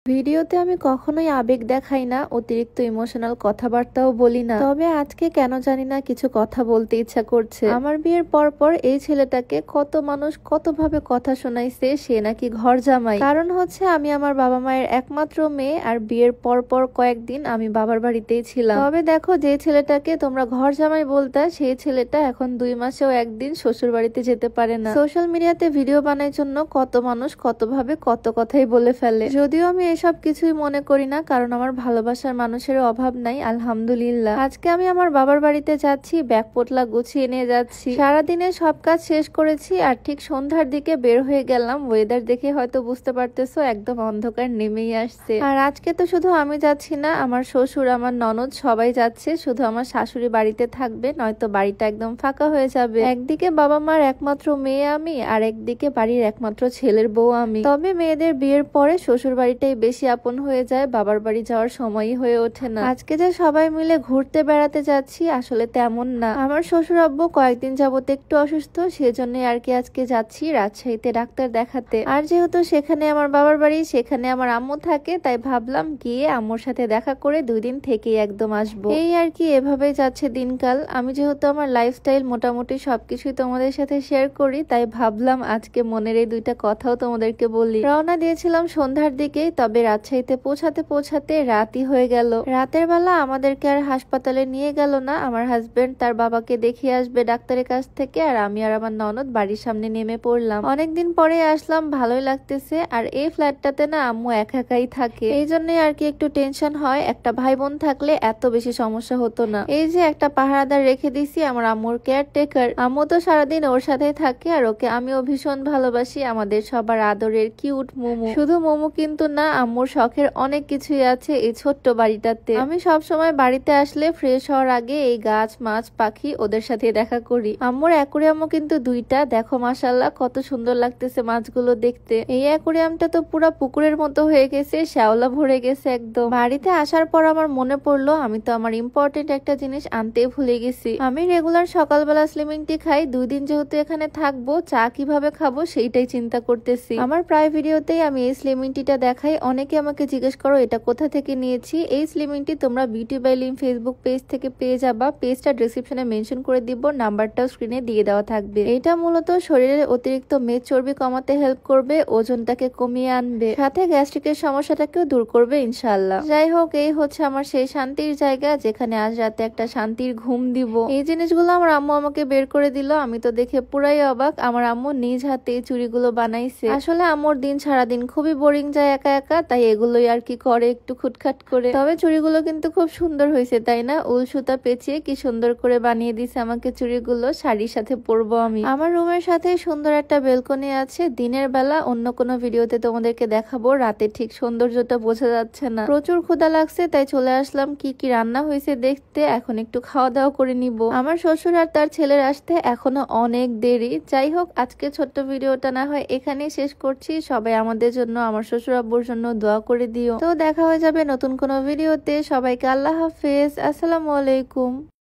ভিডিওতে আমি কখনোই আবেগ দেখাই না, অতিরিক্ত ইমোশনাল কথাবার্তাও বলি না। তবে আজকে কেন জানি না কিছু কথা বলতে ইচ্ছা করছে। আমার বিয়ের পর এই ছেলেটাকে কত মানুষ কতভাবে কথা শোনাইছে সে নাকি ঘর জামাই। কারণ হচ্ছে আমি আমার বাবা মায়ের একমাত্র মেয়ে, আর বিয়ের পর কয়েকদিন আমি বাবার বাড়িতেই ছিলাম। তবে দেখো, যে ছেলেটাকে তোমরা ঘর জামাই বলতা, সেই ছেলেটা এখন 2 মাসেও একদিন শ্বশুর বাড়িতে যেতে পারে না। সোশ্যাল মিডিয়াতে ভিডিও বানানোর জন্য কত মানুষ কতভাবে কত কথাই বলে ফেলে। যদিও আমি এসব কিছুই মনে করি না, কারণ আমার ভালোবাসার মানুষের অভাব নাই, আলহামদুলিল্লাহ। আজকে আমি আমার বাবার বাড়িতে যাচ্ছি, ব্যাগ পোটলা গুছিয়ে নিয়ে যাচ্ছি। সারাদিনে সব কাজ শেষ করেছি, আর ঠিক সন্ধ্যার দিকে বের হয়ে গেলাম। ওয়েদার দেখে হয়তো বুঝতে পারতেছো একদম অন্ধকার নেমেই আসছে। আর আজকে তো শুধু আমি যাচ্ছি না, আমার শ্বশুর, আমার ননদ সবাই যাচ্ছে। শুধু আমার শাশুড়ি বাড়িতে থাকবে, নয়তো বাড়িটা একদম ফাঁকা হয়ে যাবে। একদিকে বাবা মার একমাত্র মেয়ে আমি, আর একদিকে বাড়ির একমাত্র ছেলের বউ আমি। তবে মেয়েদের বিয়ের পরে শ্বশুর বাড়িটাই বেশি আপন হয়ে যায়, বাবার বাড়ি যাওয়ার সময়ই হয়ে ওঠে না। আজকে যে সবাই মিলে ঘুরতে বেড়াতে যাচ্ছি, আসলে তেমন না। আমার শ্বশুর আব্বু কয়েকদিন যাবত একটু অসুস্থ, সেজন্য আর কি আজকে যাচ্ছি রাজশাহীতে ডাক্তার দেখাতে। আর যেহেতু সেখানে আমার বাবার বাড়ি, সেখানে আমার আম্মু থাকে, তাই ভাবলাম গিয়ে আম্মুর সাথে দেখা করে 2 দিন থেকেই একদম আসবো। এই আর কি, এভাবেই যাচ্ছে দিনকাল। আমি যেহেতু আমার লাইফস্টাইল মোটামুটি সবকিছুই তোমাদের সাথে শেয়ার করি, তাই ভাবলাম আজকে মনের এই 2টা কথাও তোমাদেরকে বলি। রওনা দিয়েছিলাম সন্ধ্যার দিকেই, তবে রাজশাহীতে পৌঁছাতে রাতই হয়ে গেল। রাতের বেলা আমাদেরকে আর হাসপাতালে নিয়ে গেল না। আমার হাজবেন্ড তার বাবাকে দেখিয়ে আসবে ডাক্তারের কাছ থেকে, আর আমি আর আমার ননদ বাড়ির সামনে নেমে পড়লাম। অনেকদিন পরে আসলাম, ভালোই লাগতেছে। আর এই ফ্ল্যাটটাতে না আম্মু একাই থাকে, এই জন্যই আর কি একটু টেনশন হয়। একটা ভাই বোন থাকলে এত বেশি সমস্যা হতো না। এই যে একটা পাহারাদার রেখে দিছি, আমার আম্মুর কেয়ারটেকার। আম্মু তো সারাদিন ওর সাথে থাকে, আর ওকে আমিও ভীষণ ভালোবাসি। আমাদের সবার আদরের কিউট মোমো। শুধু মোমো কিন্তু না, আম্মুর শখের অনেক কিছুই আছে এই ছোট্ট বাড়িটাতে। আমি সব সময় বাড়িতে আসলে ফ্রেশ হওয়ার আগে এই গাছ, মাছ, পাখি ওদের সাথে দেখা করি। আম্মুর অ্যাকুরিয়ামও কিন্তু 2টা। দেখো মাশাআল্লাহ কত সুন্দর লাগতেছে মাছগুলো দেখতে। এই অ্যাকুরিয়ামটা তো পুরো পুকুরের মতো হয়ে গেছে, শ্যাওলা ভরে গেছে একদম। বাড়িতে আসার পর আমার মনে পড়লো আমি তো আমার ইম্পর্টেন্ট একটা জিনিস আনতেই ভুলে গেছি। আমি রেগুলার সকালবেলা স্লিমিং টি খাই। 2 দিন যেহেতু এখানে থাকবো, চা কিভাবে খাবো সেইটাই চিন্তা করতেছি। আমার প্রায় ভিডিওতেই আমি এই স্লিমিং টিটা দেখাই। অনেকে আমাকে জিজ্ঞেস করো এটা কোথা থেকে নিয়েছি। এই স্লিমিং টি তোমরা বিউটি বাই লিম ফেসবুক পেজ থেকে পেয়ে যাবা। পেজটা ডেসক্রিপশনে মেনশন করে দিব, নাম্বারটাও স্ক্রিনে দিয়ে দেওয়া থাকবে। এটা মূলত শরীরের অতিরিক্ত মেদ চর্বি কমাতে হেল্প করবে, ওজনটাকে কমিয়ে আনবে, সাথে গ্যাস্ট্রিকের সমস্যাটাকেও দূর করবে ইনশাআল্লাহ। যাই হোক, এই হচ্ছে আমার সেই শান্তির জায়গা, যেখানে আজ রাতে একটা শান্তির ঘুম দিব। এই জিনিসগুলো আমার আম্মু আমাকে বের করে দিল। আমি তো দেখে পুরাই অবাক। আমার আম্মু নিজ হাতে এই চুড়িগুলো বানাইছে। আসলে আম্মুর দিন সারাদিন খুবই বোরিং যায় একা, তাই এগুলোই আর কি করে একটু খুটখাট করে। তবে চুড়িগুলো কিন্তু খুব সুন্দর হয়েছে, তাই না? উল সুতা পেঁচিয়ে কি সুন্দর করে বানিয়ে দিছে আমাকে চুড়িগুলো। শাড়ির সাথে পরবো আমি। আমার রুমের সাথে সুন্দর একটা বেলকনি আছে। দিনের বেলা অন্য কোনো ভিডিওতে তোমাদেরকে দেখাবো, রাতে ঠিক সৌন্দর্যটা বোঝা যাচ্ছে না। প্রচুর ক্ষুধা লাগছে, তাই চলে আসলাম কি কি রান্না হয়েছে দেখতে। এখন একটু খাওয়া দাওয়া করে নিব। আমার শ্বশুর আর তার ছেলের আসতে এখনো অনেক দেরি। যাই হোক, আজকে ছোট্ট ভিডিওটা না হয় এখানেই শেষ করছি। সবাই আমাদের জন্য, আমার শ্বশুর আব্বুর জন্য দোয়া করে দিও। তো দেখা হয়ে যাবে নতুন কোনো ভিডিওতে। সবাইকে আল্লাহ হাফেজ, আসসালামু আলাইকুম।